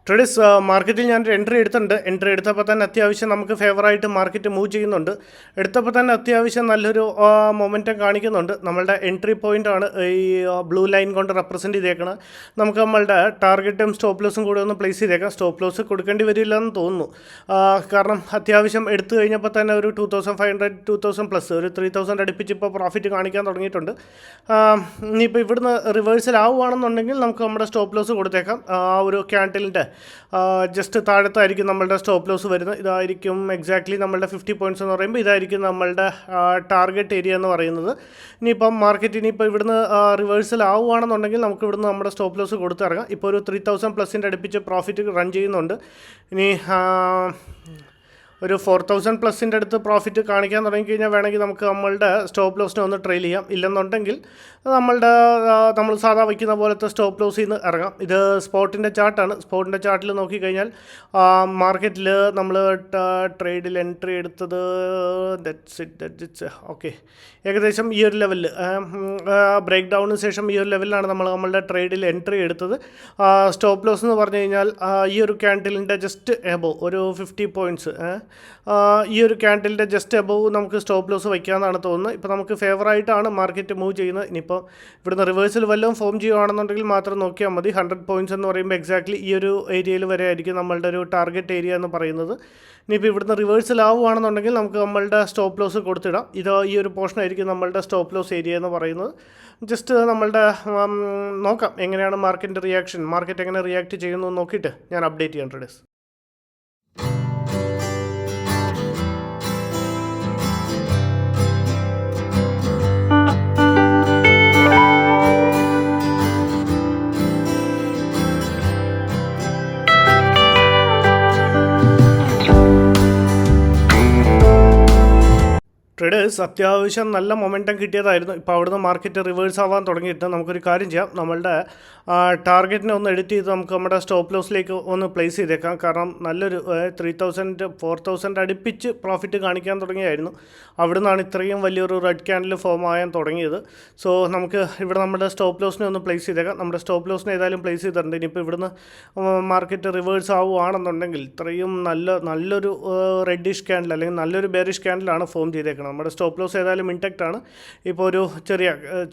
Traders മാർക്കറ്റിൽ ഞാനൊരു entry എടുത്തപ്പോൾ തന്നെ അത്യാവശ്യം നമുക്ക് ഫേവറായിട്ട് മാർക്കറ്റ് മൂവ് ചെയ്യുന്നുണ്ട്. എടുത്തപ്പോൾ തന്നെ അത്യാവശ്യം നല്ലൊരു മൊമെൻറ്റം കാണിക്കുന്നുണ്ട്. നമ്മളുടെ എൻട്രി പോയിൻ്റാണ് ഈ ബ്ലൂ ലൈൻ കൊണ്ട് റെപ്രസെൻറ്റ് ചെയ്തേക്കണം. നമുക്ക് നമ്മളുടെ ടാർഗറ്റും സ്റ്റോപ്പ് ലോസും കൂടെ ഒന്ന് പ്ലേസ് ചെയ്തേക്കാം. സ്റ്റോപ്പ് ലോസ് കൊടുക്കേണ്ടി വരില്ല എന്ന് തോന്നുന്നു. കാരണം അത്യാവശ്യം എടുത്തു കഴിഞ്ഞപ്പോൾ തന്നെ ഒരു 2500 2000 പ്ലസ് ഒരു 3000 അടുപ്പിച്ച് ഇപ്പോൾ പ്രോഫിറ്റ് കാണിക്കാൻ തുടങ്ങിയിട്ടുണ്ട്. ഇനിയിപ്പോൾ ഇവിടുന്ന് റിവേഴ്സൽ ആവുകയാണെന്നുണ്ടെങ്കിൽ നമുക്ക് നമ്മുടെ സ്റ്റോപ്പ് ലോസ് കൊടുത്തേക്കാം. ഒരു ക്യാൻഡിലിൻ്റെ ജസ്റ്റ് താഴത്തായിരിക്കും നമ്മളുടെ സ്റ്റോപ്പ് ലോസ് വരുന്നത്. ഇതായിരിക്കും എക്സാക്ട്ലി നമ്മളുടെ 50 പോയിൻറ്റ്സ് എന്ന് പറയുമ്പോൾ ഇതായിരിക്കും നമ്മളുടെ ടാർഗറ്റ് ഏരിയ എന്ന് പറയുന്നത്. ഇനിയിപ്പം മാർക്കറ്റ് ഇനിയിപ്പോൾ ഇവിടുന്ന് റിവേഴ്സൽ ആവുകയാണെന്നുണ്ടെങ്കിൽ നമുക്ക് ഇവിടുന്ന് നമ്മുടെ സ്റ്റോപ്പ് ലോസ് കൊടുത്തിറങ്ങാം. ഇപ്പോൾ ഒരു 3000 പ്ലസിൻ്റെ അടുപ്പിച്ച് പ്രോഫിറ്റ് റൺ ചെയ്യുന്നുണ്ട്. ഇനി ഒരു 4000 പ്ലസിൻ്റെ അടുത്ത് പ്രോഫിറ്റ് കാണിക്കാൻ തുടങ്ങിക്കഴിഞ്ഞാൽ വേണമെങ്കിൽ നമുക്ക് നമ്മളുടെ സ്റ്റോപ്പ് ലോസിനെ ഒന്ന് ട്രെയിൽ ചെയ്യാം. ഇല്ലെന്നുണ്ടെങ്കിൽ നമ്മൾ സാധാ വയ്ക്കുന്ന പോലത്തെ സ്റ്റോപ്പ് ലോസിൽ നിന്ന് ഇറങ്ങാം. ഇത് സ്പോട്ടിൻ്റെ ചാർട്ടാണ്. സ്പോട്ടിൻ്റെ ചാർട്ടിൽ നോക്കിക്കഴിഞ്ഞാൽ മാർക്കറ്റിൽ നമ്മൾ ട്രേഡിൽ എൻട്രി എടുത്തത് ദറ്റ്സ് ഓക്കെ ഏകദേശം ഈ ഒരു ലെവലിൽ ബ്രേക്ക് ഡൗണിന് ശേഷം ഈ ഒരു ലെവലിലാണ് നമ്മളുടെ ട്രേഡിൽ എൻട്രി എടുത്തത്. സ്റ്റോപ്പ് ലോസ് എന്ന് പറഞ്ഞു കഴിഞ്ഞാൽ ഈ ഒരു ക്യാൻഡിലിൻ്റെ ജസ്റ്റ് എബോവ് ഒരു 50 പോയിൻറ്റ്സ് ഈ ഒരു ക്യാൻഡിലിൻ്റെ ജസ്റ്റ് എബോവ് നമുക്ക് സ്റ്റോപ്പ് ലോസ് വയ്ക്കാമെന്നാണ് തോന്നുന്നത്. ഇപ്പോൾ നമുക്ക് ഫേവറായിട്ടാണ് മാർക്കറ്റ് മൂവ് ചെയ്യുന്നത്. ഇനിയിപ്പോൾ ഇവിടുന്ന് റിവേഴ്സിൽ വല്ലതും ഫോം ചെയ്യുകയാണെന്നുണ്ടെങ്കിൽ മാത്രം നോക്കിയാൽ മതി. 100 പോയിൻറ്റ്സ് എന്ന് പറയുമ്പോൾ എക്സാക്ട്ലി ഈ ഒരു ഏരിയയിൽ വരെ ആയിരിക്കും നമ്മളുടെ ഒരു ടാർഗറ്റ് ഏരിയ എന്ന് പറയുന്നത്. ഇനിയിപ്പോൾ ഇവിടുന്ന് റിവേഴ്സൽ ആവുകയാണെന്നുണ്ടെങ്കിൽ നമുക്ക് നമ്മളുടെ സ്റ്റോപ്പ് ലോസ് കൊടുത്തിടാം. ഈ ഒരു പോർഷൻ ആയിരിക്കും നമ്മളുടെ സ്റ്റോപ്പ് ലോസ് ഏരിയ എന്ന് പറയുന്നത്. ജസ്റ്റ് നമ്മളുടെ നോക്കാം എങ്ങനെയാണ് മാർക്കറ്റ് എങ്ങനെ റിയാക്ട് ചെയ്യുന്നു നോക്കിയിട്ട് ഞാൻ അപ്ഡേറ്റ് ചെയ്യാം ട്രേഡേഴ്സ്. ട്രേഡേഴ്സ് അത്യാവശ്യം നല്ല മൊമെൻറ്റം കിട്ടിയതായിരുന്നു. ഇപ്പോൾ അവിടുന്ന് മാർക്കറ്റ് റിവേഴ്സ് ആവാൻ തുടങ്ങിയിട്ട് നമുക്കൊരു കാര്യം ചെയ്യാം. നമ്മളുടെ ടാർഗറ്റിനെ ഒന്ന് എഡിറ്റ് ചെയ്ത് നമുക്ക് നമ്മുടെ സ്റ്റോപ്പ് ലോസിലേക്ക് ഒന്ന് പ്ലേസ് ചെയ്തേക്കാം. കാരണം നല്ലൊരു 3000 4000 അടുപ്പിച്ച് പ്രോഫിറ്റ് കാണിക്കാൻ തുടങ്ങിയായിരുന്നു. അവിടെ നിന്നാണ് ഇത്രയും വലിയൊരു റെഡ് ക്യാൻഡിൽ ഫോം ആകാൻ തുടങ്ങിയത്. സോ നമുക്ക് ഇവിടെ നമ്മുടെ സ്റ്റോപ്പ് ലോസിനെ ഒന്ന് പ്ലേസ് ചെയ്തേക്കാം. നമ്മുടെ സ്റ്റോപ്പ് ലോസിനെ ഏതായാലും പ്ലേസ് ചെയ്തിട്ടുണ്ട്. ഇനിയിപ്പോൾ ഇവിടുന്ന് മാർക്കറ്റ് റിവേഴ്സ് ആവുകയാണെന്നുണ്ടെങ്കിൽ ഇത്രയും നല്ലൊരു റെഡിഷ് ക്യാൻഡിൽ അല്ലെങ്കിൽ നല്ലൊരു ബെയറിഷ് ക്യാൻഡിലാണ് ഫോം ചെയ്തേക്കുന്നത്. നമ്മുടെ സ്റ്റോപ്പ് ലോസ് ഏതായാലും ഇൻടാക്റ്റ് ആണ്. ഇപ്പോൾ ഒരു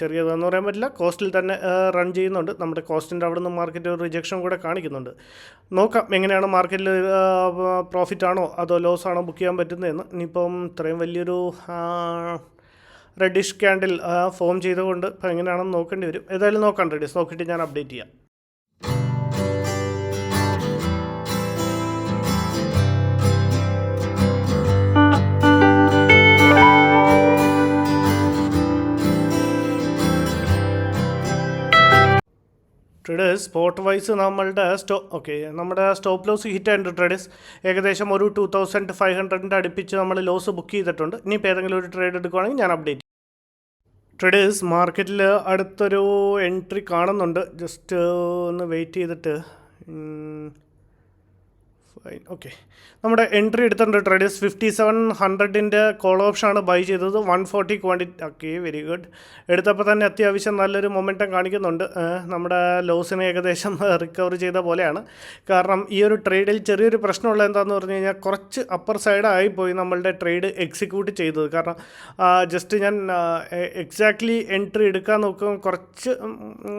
ചെറിയതെന്ന് പറയാൻ പറ്റില്ല, കോസ്റ്റിൽ തന്നെ റൺ ചെയ്യുന്നുണ്ട്. നമ്മുടെ കോസ്റ്റിൻ്റെ അവിടെ നിന്ന് മാർക്കറ്റ് ഒരു റിജക്ഷൻ കൂടെ കാണിക്കുന്നുണ്ട്. നോക്കാം എങ്ങനെയാണ് മാർക്കറ്റിൽ പ്രോഫിറ്റ് ആണോ അതോ ലോസ് ആണോ ബുക്ക് ചെയ്യാൻ പറ്റുന്നതെന്ന്. ഇനിയിപ്പം ഇത്രയും വലിയൊരു റെഡിഷ് ക്യാൻഡിൽ ഫോം ചെയ്തുകൊണ്ട് ഇപ്പോൾ എങ്ങനെയാണെന്ന് നോക്കേണ്ടി വരും. ഏതായാലും നോക്കാം റെഡിഷ് നോക്കിയിട്ട് ഞാൻ അപ്ഡേറ്റ് ചെയ്യാം. ട്രേഡേഴ്സ് സ്പോട്ട് വൈസ് നമ്മുടെ സ്റ്റോപ്പ് ലോസ് ഹിറ്റ് ആയിട്ടുണ്ട്. ട്രേഡേഴ്സ് ഏകദേശം ഒരു 2500 അടുപ്പിച്ച് നമ്മൾ ലോസ് ബുക്ക് ചെയ്തിട്ടുണ്ട്. ഇനിയിപ്പോൾ ഏതെങ്കിലും ഒരു ട്രേഡ് എടുക്കുകയാണെങ്കിൽ ഞാൻ അപ്ഡേറ്റ് ചെയ്യും. ട്രേഡേഴ്സ് മാർക്കറ്റിൽ അടുത്തൊരു എൻട്രി കാണുന്നുണ്ട്. ജസ്റ്റ് ഒന്ന് വെയിറ്റ് ചെയ്തിട്ട് ഫൈൻ ഓക്കെ നമ്മുടെ എൻട്രി എടുത്തിട്ടുണ്ട്. ട്രേഡേഴ്സ് 5700 കോൾ ഓപ്ഷനാണ് ബൈ ചെയ്തത്. 140 ക്വാണ്ടിറ്റി ഓക്കെ വെരി ഗുഡ്. എടുത്തപ്പോൾ തന്നെ അത്യാവശ്യം നല്ലൊരു മൊമെൻറ്റം കാണിക്കുന്നുണ്ട്. നമ്മുടെ ലോസിനെ ഏകദേശം റിക്കവർ ചെയ്ത പോലെയാണ്. കാരണം ഈ ഒരു ട്രേഡിൽ ചെറിയൊരു പ്രശ്നമുള്ള എന്താണെന്ന് പറഞ്ഞു കഴിഞ്ഞാൽ കുറച്ച് അപ്പർ സൈഡായിപ്പോയി നമ്മളുടെ ട്രേഡ് എക്സിക്യൂട്ട് ചെയ്തത്. കാരണം ജസ്റ്റ് ഞാൻ എക്സാക്ട്ലി എൻട്രി എടുക്കാൻ നോക്കും കുറച്ച്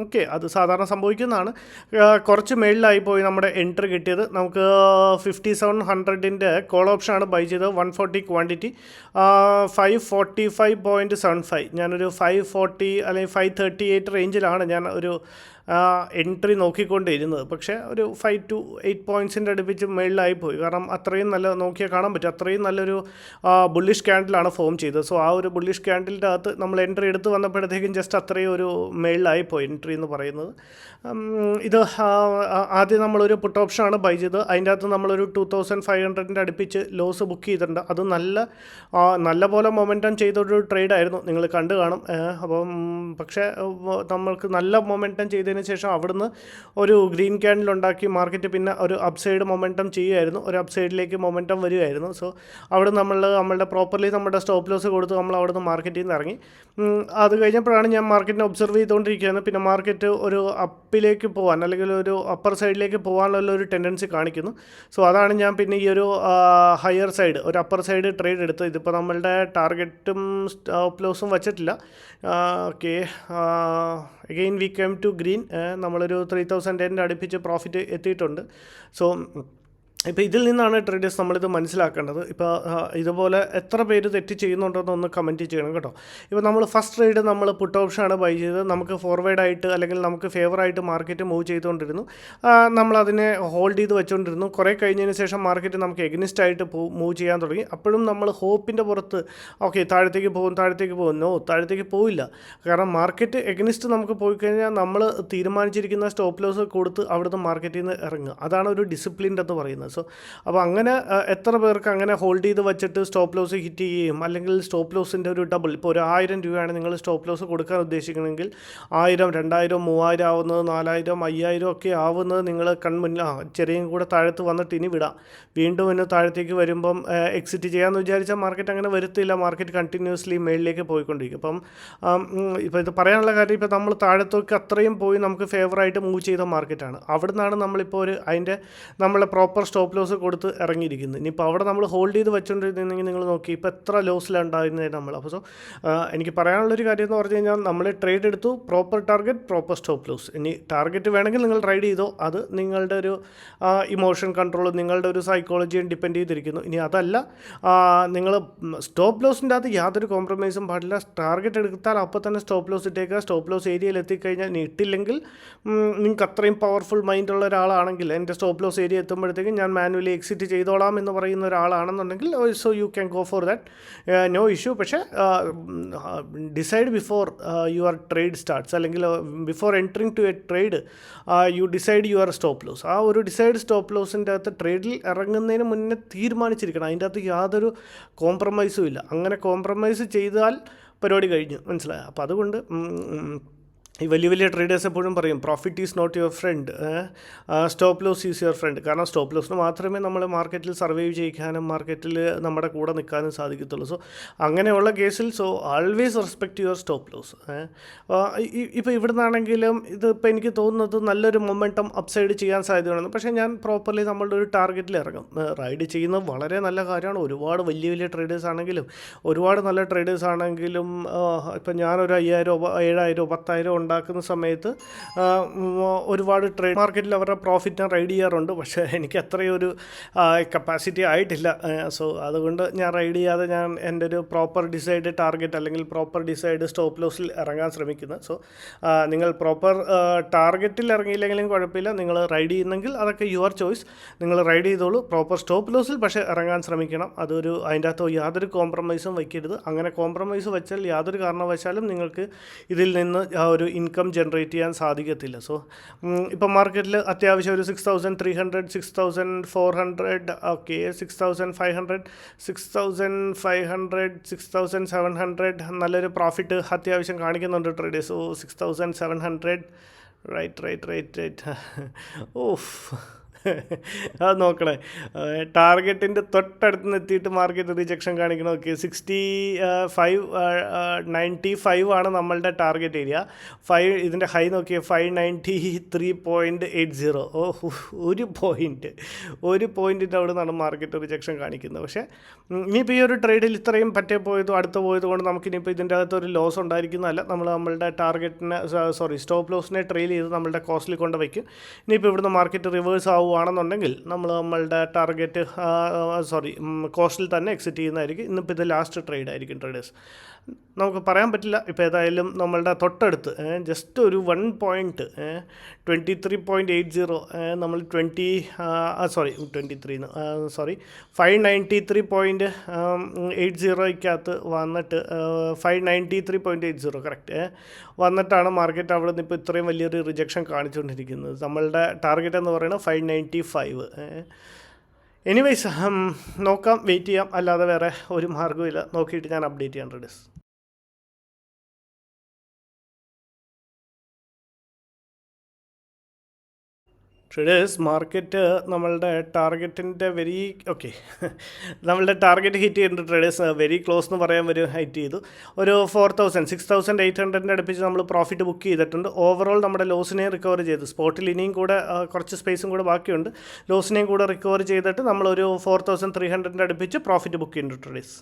ഓക്കെ അത് സാധാരണ സംഭവിക്കുന്നതാണ്. കുറച്ച് മേളിലായിപ്പോയി നമ്മുടെ എൻട്രി കിട്ടിയത്. നമുക്ക് 5700 കോൾ ഓപ്ഷനാണ് ബൈ ചെയ്തത്. 140 ക്വാണ്ടിറ്റി 545.75. ഞാനൊരു 540 അല്ലെങ്കിൽ 538 റേഞ്ചിലാണ് ഞാൻ ഒരു എൻട്രി നോക്കിക്കൊണ്ടിരുന്നത്. പക്ഷേ ഒരു 5 to 8 പോയിൻറ്റ്സിൻ്റെ അടുപ്പിച്ച് മേളിലായിപ്പോയി. കാരണം അത്രയും നല്ല നോക്കിയാൽ കാണാൻ പറ്റും അത്രയും നല്ലൊരു ബുള്ളിഷ് ക്യാൻഡിലാണ് ഫോം ചെയ്തത്. സോ ആ ഒരു ബുള്ളിഷ് ക്യാൻഡിലിൻ്റെ അകത്ത് നമ്മൾ എൻട്രി എടുത്ത് വന്നപ്പോഴത്തേക്കും ജസ്റ്റ് അത്രയും ഒരു മേളിലായിപ്പോയി എൻട്രി എന്ന് പറയുന്നത്. ഇത് ആദ്യം നമ്മളൊരു പുട്ട് ഓപ്ഷനാണ് ബൈ ചെയ്തത്. അതിൻ്റെ അകത്ത് നമ്മളൊരു 2500 അടുപ്പിച്ച് ലോസ് ബുക്ക് ചെയ്തിട്ടുണ്ട്. അത് നല്ല പോലെ മൊമെൻറ്റം ചെയ്തൊരു ട്രേഡായിരുന്നു. നിങ്ങൾ കണ്ടു കാണും. അപ്പം പക്ഷേ നമ്മൾക്ക് നല്ല മൊമെൻറ്റം ചെയ്തതിന് വന്നതിന് ശേഷം അവിടുന്ന് ഒരു ഗ്രീൻ ക്യാൻഡിൽ ഉണ്ടാക്കി മാർക്കറ്റ് പിന്നെ ഒരു അപ്സൈഡ് മൊമെൻറ്റം ചെയ്യുമായിരുന്നു, ഒരു അപ്സൈഡിലേക്ക് മൊമെൻറ്റം വരുമായിരുന്നു. സോ അവിടെ നമ്മളുടെ പ്രോപ്പർലി നമ്മുടെ സ്റ്റോപ്പ് ലോസ് കൊടുത്ത് നമ്മൾ അവിടുന്ന് മാർക്കറ്റിൽ നിന്ന് ഇറങ്ങി. അത് കഴിഞ്ഞപ്പോഴാണ് ഞാൻ മാർക്കറ്റിനെ ഒബ്സർവ് ചെയ്തുകൊണ്ടിരിക്കുകയാണ്. പിന്നെ മാർക്കറ്റ് ഒരു അപ്പിലേക്ക് പോകാൻ അല്ലെങ്കിൽ ഒരു അപ്പർ സൈഡിലേക്ക് പോകാനുള്ള ഒരു ടെൻഡൻസി കാണിക്കുന്നു. സോ അതാണ് ഞാൻ പിന്നെ ഈ ഒരു ഹയർ സൈഡ് ഒരു അപ്പർ സൈഡ് ട്രേഡ് എടുത്ത്. ഇതിപ്പോൾ നമ്മളുടെ ടാർഗറ്റും സ്റ്റോപ്പ് ലോസും വച്ചിട്ടില്ല. Okay, again we come to green. നമ്മളൊരു 3010 അടുപ്പിച്ച് പ്രോഫിറ്റ് എത്തിയിട്ടുണ്ട്. സോ ഇപ്പോൾ ഇതിൽ നിന്നാണ് ട്രേഡേഴ്സ് നമ്മളിത് മനസ്സിലാക്കേണ്ടത്. ഇപ്പോൾ ഇതുപോലെ എത്ര പേര് തെറ്റ് ചെയ്യുന്നുണ്ടെന്ന് ഒന്ന് കമൻറ്റ് ചെയ്യണം കേട്ടോ. ഇപ്പോൾ നമ്മൾ ഫസ്റ്റ് ട്രേഡ് നമ്മൾ പുട്ട് ഓപ്ഷനാണ് ബൈ ചെയ്തത്. നമുക്ക് ഫോർവേഡായിട്ട് അല്ലെങ്കിൽ നമുക്ക് ഫേവറായിട്ട് മാർക്കറ്റ് മൂവ് ചെയ്തുകൊണ്ടിരുന്നു. നമ്മളതിനെ ഹോൾഡ് ചെയ്ത് വെച്ചുകൊണ്ടിരുന്നു. കുറേ കഴിഞ്ഞതിന് ശേഷം മാർക്കറ്റ് നമുക്ക് എഗ്നിസ്റ്റായിട്ട് മൂവ് ചെയ്യാൻ തുടങ്ങി. അപ്പോഴും നമ്മൾ ഹോപ്പിൻ്റെ പുറത്ത് ഓക്കെ താഴത്തേക്ക് പോകും. നോ, താഴത്തേക്ക് പോയില്ല. കാരണം മാർക്കറ്റ് എഗ്നിസ്റ്റ് നമുക്ക് പോയി കഴിഞ്ഞാൽ നമ്മൾ തീരുമാനിച്ചിരിക്കുന്ന സ്റ്റോപ്പ് ലോസ് കൊടുത്ത് അവിടുന്ന് മാർക്കറ്റിൽ നിന്ന് ഇറങ്ങുക. അതാണ് ഒരു ഡിസിപ്ലിൻ എന്ന് പറയുന്നത്. സോ അപ്പോൾ അങ്ങനെ എത്ര പേർക്ക് അങ്ങനെ ഹോൾഡ് ചെയ്ത് വെച്ചിട്ട് സ്റ്റോപ്പ് ലോസ് ഹിറ്റ് ചെയ്യുകയും അല്ലെങ്കിൽ സ്റ്റോപ്പ് ലോസിൻ്റെ ഒരു ഡബിൾ, ഇപ്പോൾ ഒരു 1000 രൂപയാണ് നിങ്ങൾ സ്റ്റോപ്പ് ലോസ് കൊടുക്കാൻ ഉദ്ദേശിക്കണമെങ്കിൽ 1000, 2000, 3000 ആവുന്നത്, 4000, 5000 ഒക്കെ ആവുന്നത് നിങ്ങൾ കൺമുന്നിൽ ചെറിയും കൂടെ താഴത്ത് വന്നിട്ട് ഇനി വിടാം. വീണ്ടും ഇന്ന് താഴത്തേക്ക് വരുമ്പം എക്സിറ്റ് ചെയ്യാമെന്ന് വിചാരിച്ചാൽ മാർക്കറ്റ് അങ്ങനെ വരുത്തില്ല. മാർക്കറ്റ് കണ്ടിന്യൂസ്ലി മേളിലേക്ക് പോയിക്കൊണ്ടിരിക്കും. അപ്പം ഇപ്പോൾ ഇത് പറയാനുള്ള കാര്യം, ഇപ്പോൾ നമ്മൾ താഴത്തേക്ക് അത്രയും പോയി നമുക്ക് ഫേവറായിട്ട് മൂവ് ചെയ്ത മാർക്കറ്റാണ്. അവിടെ നിന്നാണ് നമ്മളിപ്പോൾ അതിൻ്റെ നമ്മളെ പ്രോപ്പർ സ്റ്റോപ്പ് ലോസ് കൊടുത്ത് ഇറങ്ങിയിരിക്കുന്നത്. ഇനിയിപ്പോൾ അവിടെ നമ്മൾ ഹോൾഡ് ചെയ്ത് വെച്ചുകൊണ്ടിരുന്നെങ്കിൽ നിങ്ങൾ നോക്കി ഇപ്പോൾ എത്ര ലോസിലുണ്ടായിരുന്നത് നമ്മൾ. അപ്പോൾ സോ എനിക്ക് പറയാനുള്ളൊരു കാര്യം എന്ന് പറഞ്ഞു കഴിഞ്ഞാൽ നമ്മൾ ട്രേഡ് എടുത്തു, proper target, proper stop loss. ഇനി ടാർഗറ്റ് വേണമെങ്കിൽ നിങ്ങൾ റൈഡ് ചെയ്തോ, അത് നിങ്ങളുടെ ഒരു ഇമോഷൻ കൺട്രോൾ, നിങ്ങളുടെ ഒരു സൈക്കോളജിയും ഡിപ്പെൻഡ് ചെയ്തിരിക്കുന്നു. ഇനി അതല്ല, നിങ്ങൾ സ്റ്റോപ്പ് ലോസിൻ്റെ അകത്ത് യാതൊരു കോംപ്രമൈസും പാടില്ല. ടാർഗറ്റ് എടുത്താൽ അപ്പോൾ തന്നെ സ്റ്റോപ്പ് ലോസ് ഇട്ടേക്കുക. സ്റ്റോപ്പ് ലോസ് ഏരിയയിൽ എത്തിക്കഴിഞ്ഞാൽ ഇനി ഇട്ടില്ലെങ്കിൽ നിങ്ങൾക്ക് അത്രയും പവർഫുൾ മൈൻഡുള്ള ഒരാളാണെങ്കിൽ എൻ്റെ സ്റ്റോപ്പ് ലോസ് ഏരിയ എത്തുമ്പോഴത്തേക്കും ഞാൻ മാനുവലി എക്സിറ്റ് ചെയ്തോളാം എന്ന് പറയുന്ന ഒരാളാണെന്നുണ്ടെങ്കിൽ so you can go for that, no issue. പക്ഷേ decide before your trade starts, അല്ലെങ്കിൽ before entering to a trade you decide your stop loss. ആ ഒരു ഡിസൈഡ് സ്റ്റോപ്പ് ലോസിൻ്റെ അകത്ത് ട്രേഡിൽ ഇറങ്ങുന്നതിന് മുന്നേ തീരുമാനിച്ചിരിക്കണം. അതിൻ്റെ അകത്ത് യാതൊരു കോംപ്രമൈസും ഇല്ല. അങ്ങനെ കോംപ്രമൈസ് ചെയ്താൽ പരിപാടി കഴിഞ്ഞു, മനസ്സിലായോ? അപ്പോൾ അതുകൊണ്ട് ഈ വലിയ ട്രേഡേഴ്സ് എപ്പോഴും പറയും profit is not your friend, stop loss is your friend. കാരണം സ്റ്റോപ്പ് ലോസിന് മാത്രമേ നമ്മൾ മാർക്കറ്റിൽ സർവൈവ് ചെയ്യിക്കാനും മാർക്കറ്റിൽ നമ്മുടെ കൂടെ നിൽക്കാനും സാധിക്കത്തുള്ളൂ. സോ അങ്ങനെയുള്ള കേസിൽ always respect your stop loss. ഇപ്പോൾ ഇവിടെ നിന്നാണെങ്കിലും ഇതിപ്പോൾ എനിക്ക് തോന്നുന്നത് നല്ലൊരു മൊമെൻറ്റം അപ്സൈഡ് ചെയ്യാൻ സാധ്യതയാണ്. പക്ഷേ ഞാൻ പ്രോപ്പർലി നമ്മളുടെ ഒരു ടാർഗറ്റിൽ ഇറങ്ങും. റൈഡ് ചെയ്യുന്നത് വളരെ നല്ല കാര്യമാണ്. ഒരുപാട് വലിയ ട്രേഡേഴ്സ് ആണെങ്കിലും ഒരുപാട് നല്ല ട്രേഡേഴ്സ് ആണെങ്കിലും ഇപ്പം ഞാനൊരു 5000, 7000, 10,000 ഉണ്ടാക്കുന്ന സമയത്ത് ഒരുപാട് ട്രേഡ് മാർക്കറ്റിൽ അവരുടെ പ്രോഫിറ്റിനെ റൈഡ് ചെയ്യാറുണ്ട്. പക്ഷേ എനിക്ക് അത്രയൊരു കപ്പാസിറ്റി ആയിട്ടില്ല. സോ അതുകൊണ്ട് ഞാൻ റൈഡ് ചെയ്യാതെ ഞാൻ എൻ്റെ ഒരു പ്രോപ്പർ ഡിസൈഡ് ടാർഗറ്റ് അല്ലെങ്കിൽ പ്രോപ്പർ ഡിസൈഡ് സ്റ്റോപ്പ് ലോസിൽ ഇറങ്ങാൻ ശ്രമിക്കുന്നത്. സോ നിങ്ങൾ പ്രോപ്പർ ടാർഗറ്റിൽ ഇറങ്ങിയില്ലെങ്കിലും കുഴപ്പമില്ല. നിങ്ങൾ റൈഡ് ചെയ്യുന്നെങ്കിൽ അതൊക്കെ യുവർ ചോയ്സ്. നിങ്ങൾ റൈഡ് ചെയ്തോളൂ പ്രോപ്പർ സ്റ്റോപ്പ് ലോസിൽ, പക്ഷേ ഇറങ്ങാൻ ശ്രമിക്കണം. അതിൻ്റെ അകത്ത് യാതൊരു കോംപ്രമൈസും വയ്ക്കരുത്. അങ്ങനെ കോംപ്രമൈസ് വെച്ചാൽ യാതൊരു കാരണവശാലും നിങ്ങൾക്ക് ഇതിൽ നിന്ന് ഒരു ഇൻകം ജനറേറ്റ് ചെയ്യാൻ സാധിക്കത്തില്ല. സോ ഇപ്പം മാർക്കറ്റിൽ അത്യാവശ്യം ഒരു 6300, 6400, ഓക്കെ 6500, 6500, 6700 നല്ലൊരു പ്രോഫിറ്റ് അത്യാവശ്യം കാണിക്കുന്നുണ്ട് ട്രേഡേഴ്സ്. സോ 6700 റൈറ്റ് ഓഫ് അത് നോക്കണേ. ടാർഗറ്റിൻ്റെ തൊട്ടടുത്ത് എത്തിയിട്ട് മാർക്കറ്റ് റിജക്ഷൻ കാണിക്കണം. ഓക്കെ 95 ആണ് നമ്മളുടെ ടാർഗറ്റ് ഏരിയ. ഇതിൻ്റെ ഹൈ നോക്കിയാൽ 593.80. ഒരു പോയിൻറ്റിൻ്റെ അവിടെ നിന്നാണ് മാർക്കറ്റ് റിജക്ഷൻ കാണിക്കുന്നത്. പക്ഷേ ഇനിയിപ്പോൾ ഈ ഒരു ട്രേഡിൽ ഇത്രയും അടുത്ത് പോയത് കൊണ്ട് നമുക്കിനിയിപ്പോൾ ഇതിൻ്റെ അകത്ത് ഒരു ലോസ് ഉണ്ടായിരിക്കുന്നതല്ല. നമ്മളുടെ ടാർഗറ്റിനെ സ്റ്റോപ്പ് ലോസിനെ ട്രെയിൽ ചെയ്ത് നമ്മളുടെ കോസ്റ്റിൽ കൊണ്ട് വയ്ക്കും. ഇനിയിപ്പോൾ ഇവിടുന്ന് മാർക്കറ്റ് റിവേഴ്സ് ആവുകയാണെന്നുണ്ടെങ്കിൽ നമ്മളുടെ ടാർഗറ്റ് കോസ്റ്റിൽ തന്നെ എക്സിറ്റ് ചെയ്യുന്നതായിരിക്കും. ഇന്നിപ്പോൾ ഇത് ലാസ്റ്റ് ട്രേഡ് ആയിരിക്കും ട്രേഡേഴ്സ്. നമുക്ക് പറയാൻ പറ്റില്ല. ഇപ്പോൾ ഏതായാലും നമ്മളുടെ തൊട്ടടുത്ത് ജസ്റ്റ് ഒരു 1 പോയിൻറ്റ് 23.80 നമ്മൾ 593.80 വന്നിട്ട് 593.80 കറക്റ്റ് വന്നിട്ടാണ് മാർക്കറ്റ് അവിടെ നിന്ന് ഇപ്പോൾ ഇത്രയും വലിയൊരു റിജക്ഷൻ കാണിച്ചുകൊണ്ടിരിക്കുന്നത്. നമ്മളുടെ ടാർഗറ്റ് എന്ന് പറയുന്നത് 595. എനിവേയ്സ് നോക്കാം, വെയിറ്റ് ചെയ്യാം. അല്ലാതെ വേറെ ഒരു മാർഗ്ഗമില്ല. നോക്കിയിട്ട് ഞാൻ അപ്ഡേറ്റ് ചെയ്യാൻ ട്രേഡേഴ്സ്. ട്രേഡേഴ്സ് മാർക്കറ്റ് നമ്മളുടെ ടാർഗറ്റിൻ്റെ നമ്മളുടെ ടാർഗറ്റ് ഹിറ്റ് ചെയ്തിട്ടുണ്ട് ട്രേഡേഴ്സ്. വെരി ക്ലോസ് എന്ന് പറയാൻ ഒരു ഹൈറ്റ് ചെയ്തു. ഒരു 6,800 അടുപ്പിച്ച് നമ്മൾ പ്രോഫിറ്റ് ബുക്ക് ചെയ്തിട്ടുണ്ട്. ഓവറോൾ നമ്മുടെ ലോസിനെയും റിക്കവർ ചെയ്തു. സ്പോട്ടിൽ ഇനിയും കൂടെ കുറച്ച് സ്പേസും കൂടെ ബാക്കിയുണ്ട്. ലോസിനെയും കൂടെ റിക്കവർ ചെയ്തിട്ട് നമ്മളൊരു 4,300 അടുപ്പിച്ച് പ്രോഫിറ്റ് ബുക്ക് ചെയ്യുന്നുണ്ട് ട്രേഡേഴ്സ്.